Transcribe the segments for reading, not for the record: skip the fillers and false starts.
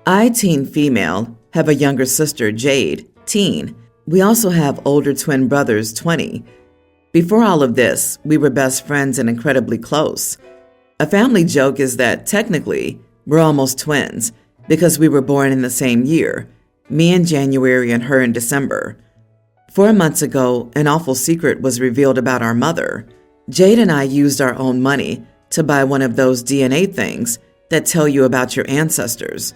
I, teen female, have a younger sister, Jade, teen. We also have older twin brothers, 20. Before all of this, we were best friends and incredibly close. A family joke is that technically, we're almost twins because we were born in the same year, me in January and her in December. 4 months ago, an awful secret was revealed about our mother. Jade and I used our own money to buy one of those DNA things that tell you about your ancestors.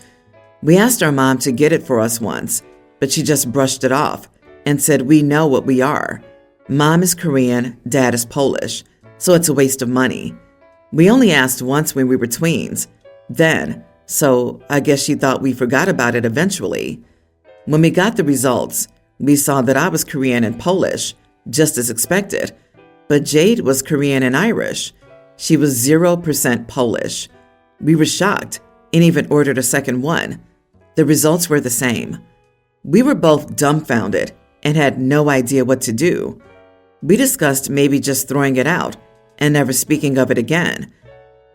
We asked our mom to get it for us once, but she just brushed it off and said we know what we are. Mom is Korean, Dad is Polish, so it's a waste of money. We only asked once when we were tweens, then, so I guess she thought we forgot about it eventually. When we got the results, we saw that I was Korean and Polish, just as expected, but Jade was Korean and Irish. She was 0% Polish. We were shocked and even ordered a second one. The results were the same. We were both dumbfounded and had no idea what to do. We discussed maybe just throwing it out and never speaking of it again.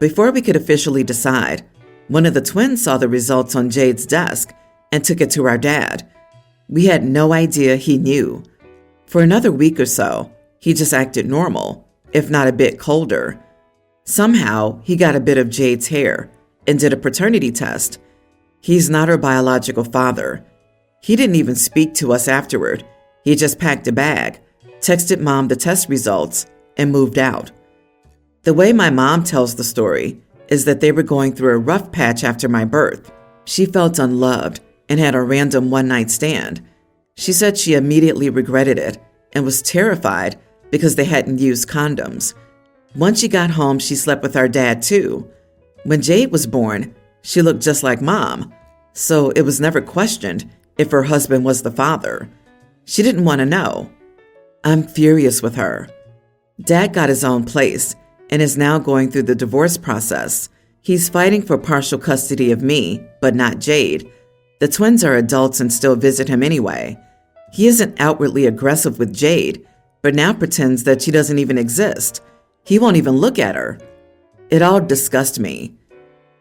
Before we could officially decide, one of the twins saw the results on Jade's desk and took it to our dad. We had no idea he knew. For another week or so, he just acted normal, if not a bit colder. Somehow, he got a bit of Jade's hair and did a paternity test. He's not her biological father. He didn't even speak to us afterward. He just packed a bag, texted mom the test results, and moved out. The way my mom tells the story is that they were going through a rough patch after my birth. She felt unloved and had a random one-night stand. She said she immediately regretted it and was terrified because they hadn't used condoms. Once she got home, she slept with our dad too. When Jade was born, she looked just like mom, so it was never questioned if her husband was the father. She didn't want to know. I'm furious with her. Dad got his own place and is now going through the divorce process. He's fighting for partial custody of me, but not Jade. The twins are adults and still visit him anyway. He isn't outwardly aggressive with Jade, but now pretends that she doesn't even exist. He won't even look at her. It all disgusts me.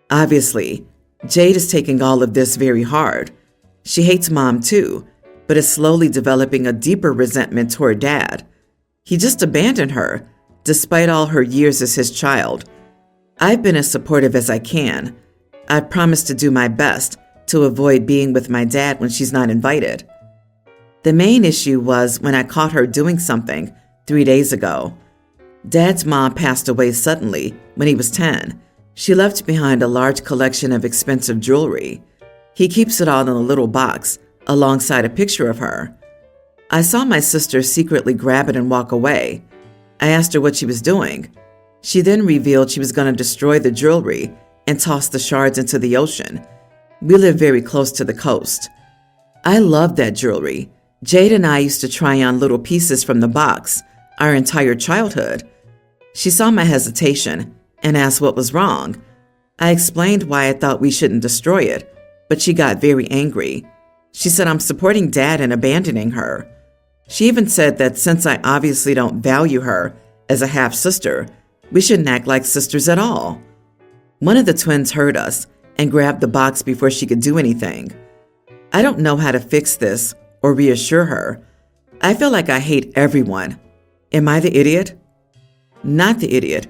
Obviously, Jade is taking all of this very hard. She hates mom too, but is slowly developing a deeper resentment toward dad. He just abandoned her, despite all her years as his child. I've been as supportive as I can. I've promised to do my best to avoid being with my dad when she's not invited. The main issue was when I caught her doing something 3 days ago. Dad's mom passed away suddenly when he was 10. She left behind a large collection of expensive jewelry. He keeps it all in a little box alongside a picture of her. I saw my sister secretly grab it and walk away. I asked her what she was doing. She then revealed she was going to destroy the jewelry and toss the shards into the ocean. We live very close to the coast. I love that jewelry. Jade and I used to try on little pieces from the box our entire childhood. She saw my hesitation and asked what was wrong. I explained why I thought we shouldn't destroy it, but she got very angry. She said I'm supporting Dad in abandoning her. She even said that since I obviously don't value her as a half-sister, we shouldn't act like sisters at all. One of the twins heard us and grabbed the box before she could do anything. I don't know how to fix this or reassure her. I feel like I hate everyone. Am I the idiot? Not the idiot.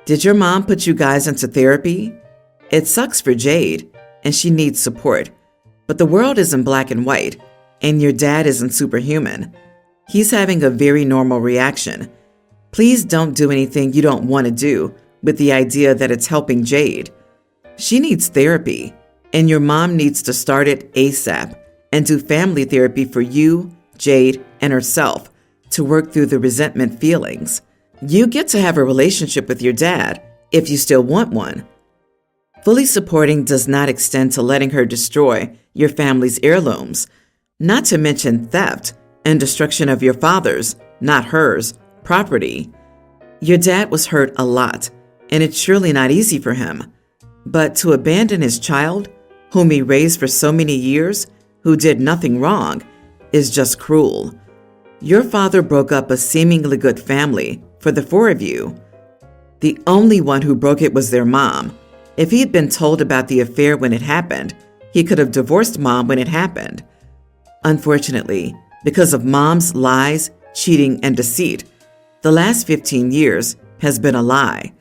Did your mom put you guys into therapy? It sucks for Jade, and she needs support. But the world isn't black and white, and your dad isn't superhuman. He's having a very normal reaction. Please don't do anything you don't want to do with the idea that it's helping Jade. She needs therapy, and your mom needs to start it ASAP and do family therapy for you, Jade, and herself to work through the resentment feelings. You get to have a relationship with your dad if you still want one. Fully supporting does not extend to letting her destroy your family's heirlooms, not to mention theft and destruction of your father's, not hers, property. Your dad was hurt a lot, and it's surely not easy for him. But to abandon his child, whom he raised for so many years, who did nothing wrong, is just cruel. Your father broke up a seemingly good family for the 4 of you. The only one who broke it was their mom. If he'd been told about the affair when it happened, He could have divorced Mom when it happened. Unfortunately, because of Mom's lies, cheating, and deceit, the last 15 years has been a lie.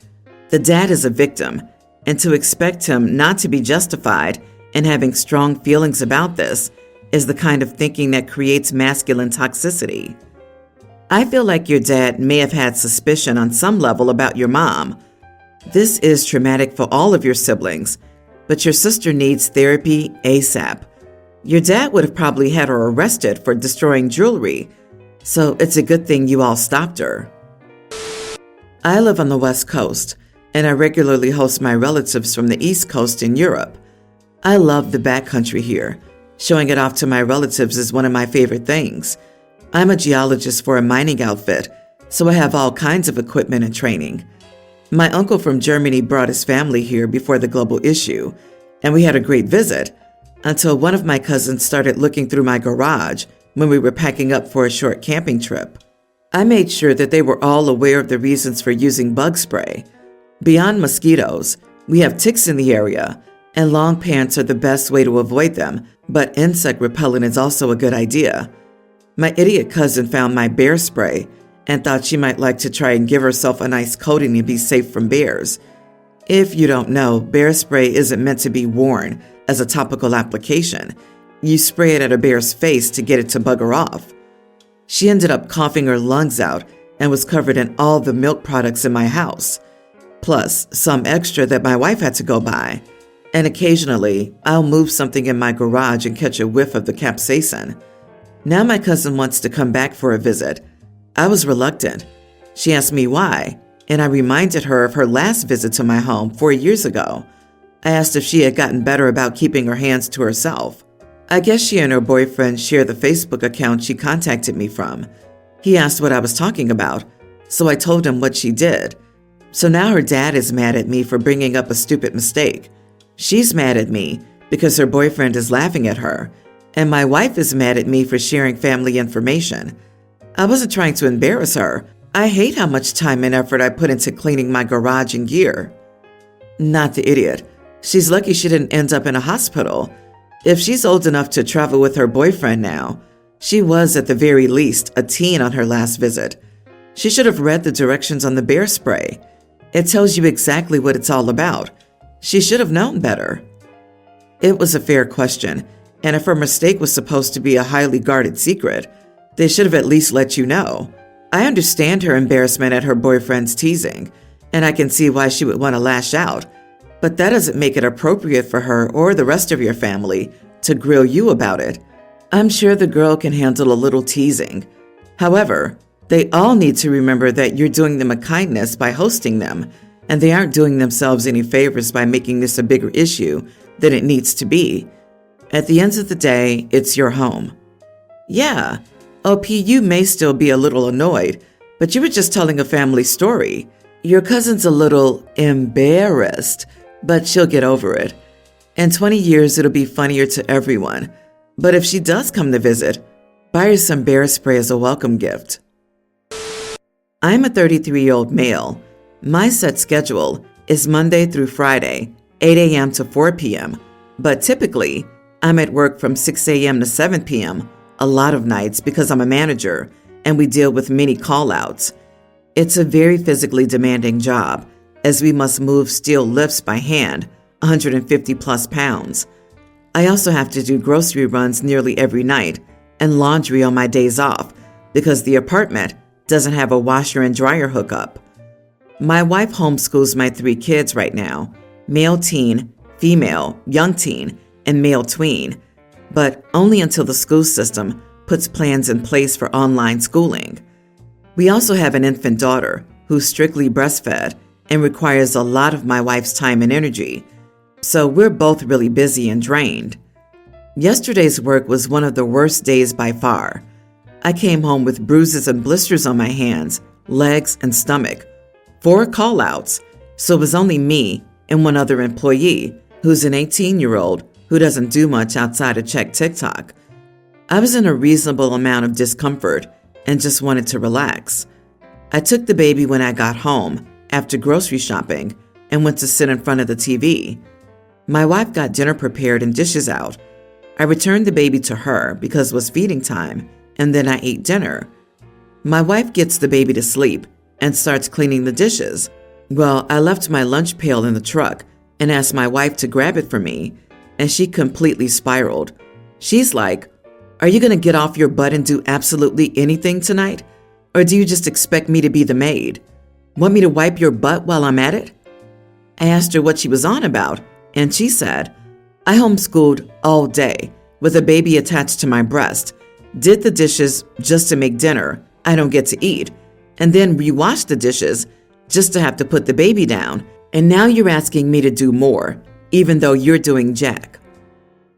The dad is a victim, and to expect him not to be justified in having strong feelings about this is the kind of thinking that creates masculine toxicity. I feel like your dad may have had suspicion on some level about your mom. This is traumatic for all of your siblings, but your sister needs therapy ASAP. Your dad would have probably had her arrested for destroying jewelry, so it's a good thing you all stopped her. I live on the West Coast, and I regularly host my relatives from the East Coast in Europe. I love the backcountry here. Showing it off to my relatives is one of my favorite things. I'm a geologist for a mining outfit, so I have all kinds of equipment and training. My uncle from Germany brought his family here before the global issue, and we had a great visit until one of my cousins started looking through my garage when we were packing up for a short camping trip. I made sure that they were all aware of the reasons for using bug spray. Beyond mosquitoes, we have ticks in the area, and long pants are the best way to avoid them, but insect repellent is also a good idea. My idiot cousin found my bear spray and thought she might like to try and give herself a nice coating and be safe from bears. If you don't know, bear spray isn't meant to be worn as a topical application. You spray it at a bear's face to get it to bugger off. She ended up coughing her lungs out and was covered in all the milk products in my house, plus some extra that my wife had to go buy. And occasionally, I'll move something in my garage and catch a whiff of the capsaicin. Now my cousin wants to come back for a visit. I was reluctant. She asked me why, and I reminded her of her last visit to my home 4 years ago. I asked if she had gotten better about keeping her hands to herself. I guess she and her boyfriend share the Facebook account she contacted me from. He asked what I was talking about, so I told him what she did. So now her dad is mad at me for bringing up a stupid mistake. She's mad at me because her boyfriend is laughing at her, and my wife is mad at me for sharing family information. I wasn't trying to embarrass her. I hate how much time and effort I put into cleaning my garage and gear. Not the idiot. She's lucky she didn't end up in a hospital. If she's old enough to travel with her boyfriend now, she was at the very least a teen on her last visit. She should have read the directions on the bear spray. It tells you exactly what it's all about. She should have known better. It was a fair question, and if her mistake was supposed to be a highly guarded secret, they should have at least let you know. I understand her embarrassment at her boyfriend's teasing, and I can see why she would want to lash out, but that doesn't make it appropriate for her or the rest of your family to grill you about it. I'm sure the girl can handle a little teasing. However, they all need to remember that you're doing them a kindness by hosting them, and they aren't doing themselves any favors by making this a bigger issue than it needs to be. At the end of the day, it's your home. Yeah, OP, you may still be a little annoyed, but you were just telling a family story. Your cousin's a little embarrassed, but she'll get over it. In 20 years, it'll be funnier to everyone. But if she does come to visit, buy her some bear spray as a welcome gift. I'm a 33-year-old male. My set schedule is Monday through Friday, 8 a.m. to 4 p.m., but typically, I'm at work from 6 a.m. to 7 p.m. a lot of nights because I'm a manager and we deal with many call-outs. It's a very physically demanding job as we must move steel lifts by hand, 150 plus pounds. I also have to do grocery runs nearly every night and laundry on my days off because the apartment doesn't have a washer and dryer hookup. My wife homeschools my 3 kids right now, male teen, female, young teen, and male tween, but only until the school system puts plans in place for online schooling. We also have an infant daughter who's strictly breastfed and requires a lot of my wife's time and energy, so we're both really busy and drained. Yesterday's work was one of the worst days by far. I came home with bruises and blisters on my hands, legs, and stomach, 4 call-outs, so it was only me and one other employee, who's an 18-year-old who doesn't do much outside of check TikTok. I was in a reasonable amount of discomfort and just wanted to relax. I took the baby when I got home after grocery shopping and went to sit in front of the TV. My wife got dinner prepared and dishes out. I returned the baby to her because it was feeding time, and then I ate dinner. My wife gets the baby to sleep and starts cleaning the dishes. Well, I left my lunch pail in the truck and asked my wife to grab it for me, and she completely spiraled. She's like, "Are you going to get off your butt and do absolutely anything tonight? Or do you just expect me to be the maid? Want me to wipe your butt while I'm at it?" I asked her what she was on about, and she said, "I homeschooled all day with a baby attached to my breast, did the dishes just to make dinner I don't get to eat, and then rewashed the dishes just to have to put the baby down, and now you're asking me to do more, even though you're doing jack."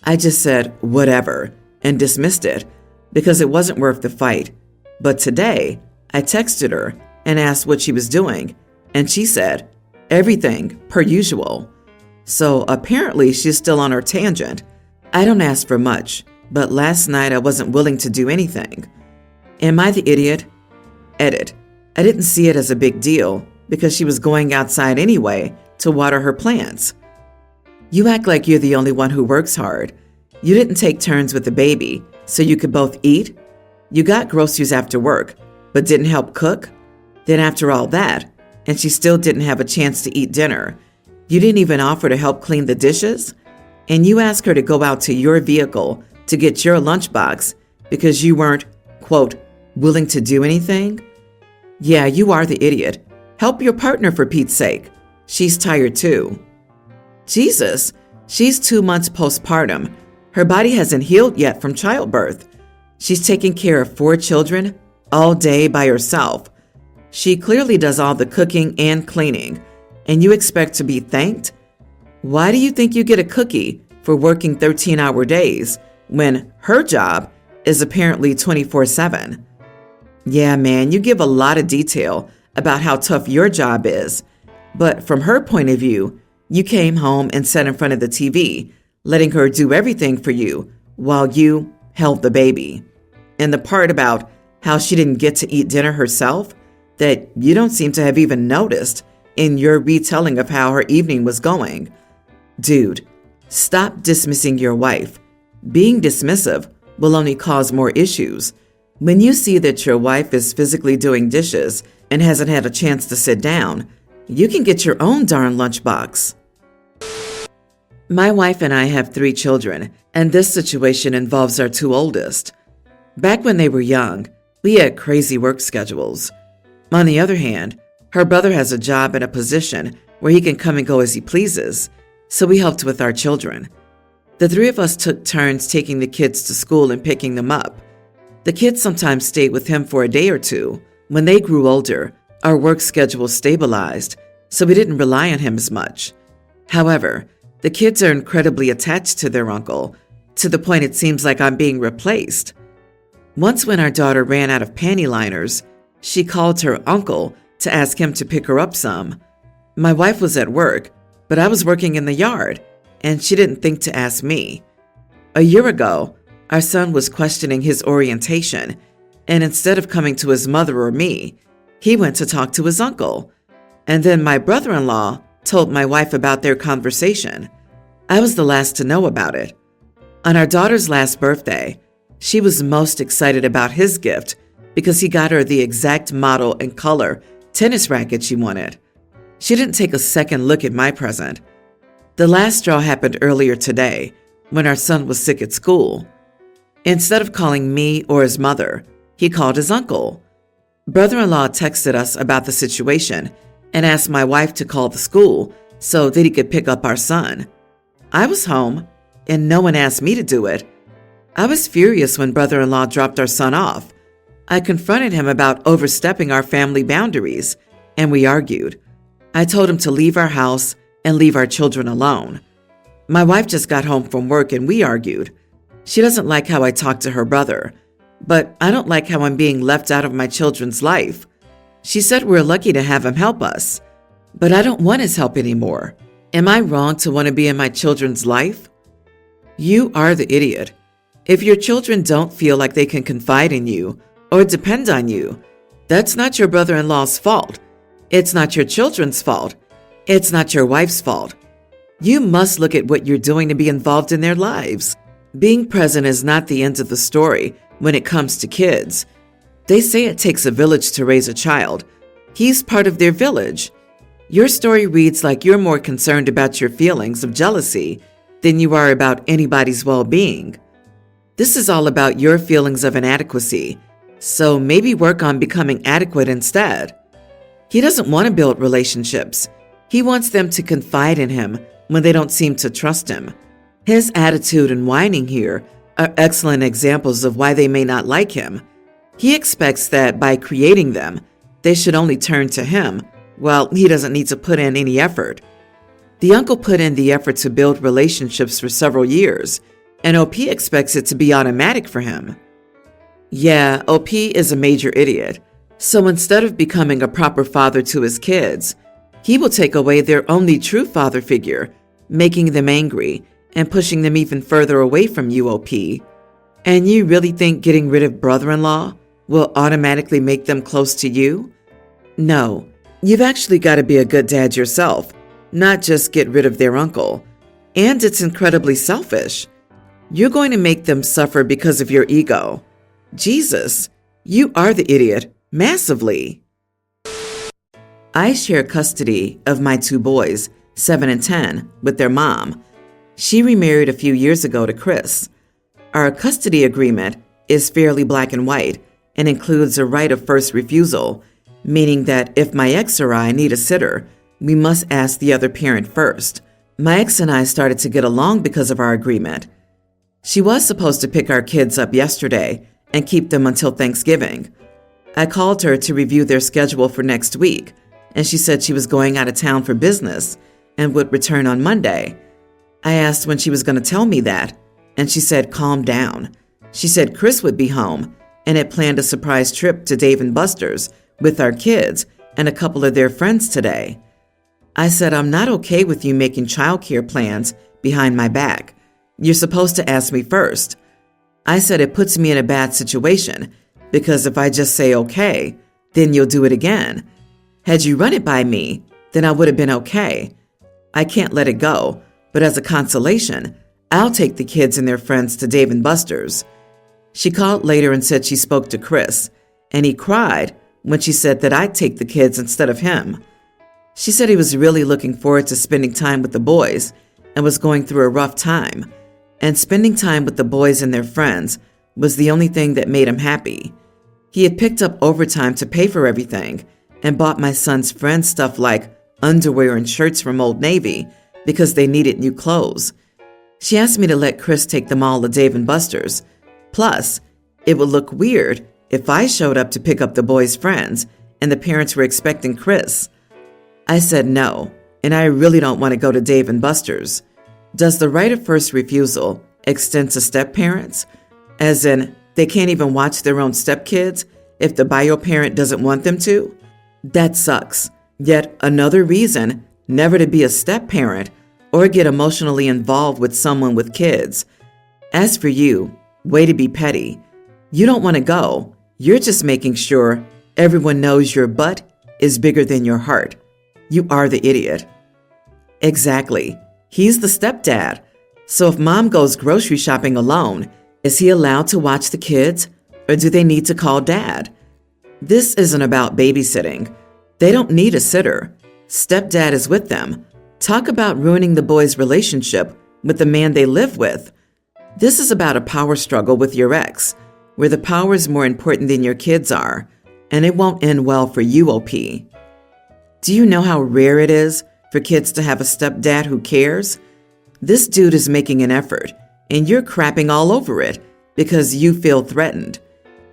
I just said, whatever, and dismissed it because it wasn't worth the fight. But today, I texted her and asked what she was doing, and she said, "Everything, per usual." So apparently she's still on her tangent. I don't ask for much, but last night I wasn't willing to do anything. Am I the idiot? Edit. I didn't see it as a big deal because she was going outside anyway to water her plants. You act like you're the only one who works hard. You didn't take turns with the baby so you could both eat? You got groceries after work, but didn't help cook? Then after all that, and she still didn't have a chance to eat dinner, you didn't even offer to help clean the dishes? And you asked her to go out to your vehicle to get your lunchbox because you weren't, quote, willing to do anything? Yeah, you are the idiot. Help your partner for Pete's sake. She's tired too. Jesus, she's 2 months postpartum. Her body hasn't healed yet from childbirth. She's taking care of 4 children all day by herself. She clearly does all the cooking and cleaning, and you expect to be thanked? Why do you think you get a cookie for working 13-hour days when her job is apparently 24/7? Yeah, man, you give a lot of detail about how tough your job is, but from her point of view, you came home and sat in front of the TV, letting her do everything for you while you held the baby. And the part about how she didn't get to eat dinner herself that you don't seem to have even noticed in your retelling of how her evening was going. Dude, stop dismissing your wife. Being dismissive will only cause more issues. When you see that your wife is physically doing dishes and hasn't had a chance to sit down, you can get your own darn lunchbox. My wife and I have 3 children, and this situation involves our 2 oldest. Back when they were young, we had crazy work schedules. On the other hand, her brother has a job and a position where he can come and go as he pleases, so we helped with our children. The 3 of us took turns taking the kids to school and picking them up. The kids sometimes stayed with him for a day or 2. When they grew older, our work schedule stabilized, so we didn't rely on him as much. However, the kids are incredibly attached to their uncle, to the point it seems like I'm being replaced. Once when our daughter ran out of panty liners, she called her uncle to ask him to pick her up some. My wife was at work, but I was working in the yard, and she didn't think to ask me. A year ago, our son was questioning his orientation, and instead of coming to his mother or me, he went to talk to his uncle. And then my brother-in-law told my wife about their conversation. I was the last to know about it. On our daughter's last birthday, she was most excited about his gift because he got her the exact model and color tennis racket she wanted. She didn't take a second look at my present. The last straw happened earlier today when our son was sick at school. Instead of calling me or his mother, he called his uncle. Brother-in-law texted us about the situation and asked my wife to call the school so that he could pick up our son. I was home, and no one asked me to do it. I was furious when brother-in-law dropped our son off. I confronted him about overstepping our family boundaries, and we argued. I told him to leave our house and leave our children alone. My wife just got home from work, and we argued. She doesn't like how I talk to her brother, but I don't like how I'm being left out of my children's life. She said we're lucky to have him help us, but I don't want his help anymore. Am I wrong to want to be in my children's life? You are the idiot. If your children don't feel like they can confide in you or depend on you, that's not your brother-in-law's fault. It's not your children's fault. It's not your wife's fault. You must look at what you're doing to be involved in their lives. Being present is not the end of the story when it comes to kids. They say it takes a village to raise a child. He's part of their village. Your story reads like you're more concerned about your feelings of jealousy than you are about anybody's well-being. This is all about your feelings of inadequacy, so maybe work on becoming adequate instead. He doesn't want to build relationships. He wants them to confide in him when they don't seem to trust him. His attitude and whining here are excellent examples of why they may not like him. He expects that by creating them, they should only turn to him. Well, he doesn't need to put in any effort. The uncle put in the effort to build relationships for several years, and OP expects it to be automatic for him. Yeah, OP is a major idiot. So instead of becoming a proper father to his kids, he will take away their only true father figure, making them angry and pushing them even further away from you, OP. And you really think getting rid of brother-in-law will automatically make them close to you? No, you've actually got to be a good dad yourself, not just get rid of their uncle. And it's incredibly selfish. You're going to make them suffer because of your ego. Jesus, you are the idiot, massively. I share custody of my two boys, 7 and 10, with their mom. She remarried a few years ago to Chris. Our custody agreement is fairly black and white and includes a right of first refusal, meaning that if my ex or I need a sitter, we must ask the other parent first. My ex and I started to get along because of our agreement. She was supposed to pick our kids up yesterday and keep them until Thanksgiving. I called her to review their schedule for next week, and she said she was going out of town for business and would return on Monday. I asked when she was going to tell me that, and she said calm down. She said Chris would be home and had planned a surprise trip to Dave & Buster's with our kids and a couple of their friends today. I said, I'm not okay with you making childcare plans behind my back. You're supposed to ask me first. I said it puts me in a bad situation because if I just say okay, then you'll do it again. Had you run it by me, then I would have been okay. I can't let it go, but as a consolation, I'll take the kids and their friends to Dave & Buster's. She called later and said she spoke to Chris, and he cried when she said that I'd take the kids instead of him. She said he was really looking forward to spending time with the boys and was going through a rough time, and spending time with the boys and their friends was the only thing that made him happy. He had picked up overtime to pay for everything and bought my son's friends stuff like underwear and shirts from Old Navy because they needed new clothes. She asked me to let Chris take them all to Dave & Buster's. Plus, it would look weird if I showed up to pick up the boys' friends and the parents were expecting Chris. I said no, and I really don't want to go to Dave & Buster's. Does the right of first refusal extend to step-parents? As in, they can't even watch their own stepkids if the bio parent doesn't want them to? That sucks. Yet another reason never to be a step-parent or get emotionally involved with someone with kids. As for you, way to be petty. You don't want to go. You're just making sure everyone knows your butt is bigger than your heart. You are the idiot. Exactly. He's the stepdad. So if mom goes grocery shopping alone, is he allowed to watch the kids, or do they need to call dad? This isn't about babysitting. They don't need a sitter. Stepdad is with them. Talk about ruining the boys' relationship with the man they live with. This is about a power struggle with your ex, where the power is more important than your kids are, and it won't end well for you, OP. Do you know how rare it is for kids to have a stepdad who cares? This dude is making an effort, and you're crapping all over it because you feel threatened.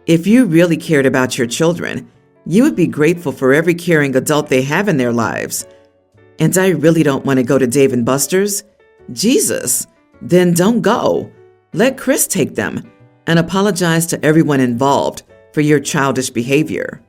If you really cared about your children, you would be grateful for every caring adult they have in their lives. And I really don't want to go to Dave & Buster's? Jesus, then don't go. Let Chris take them and apologize to everyone involved for your childish behavior.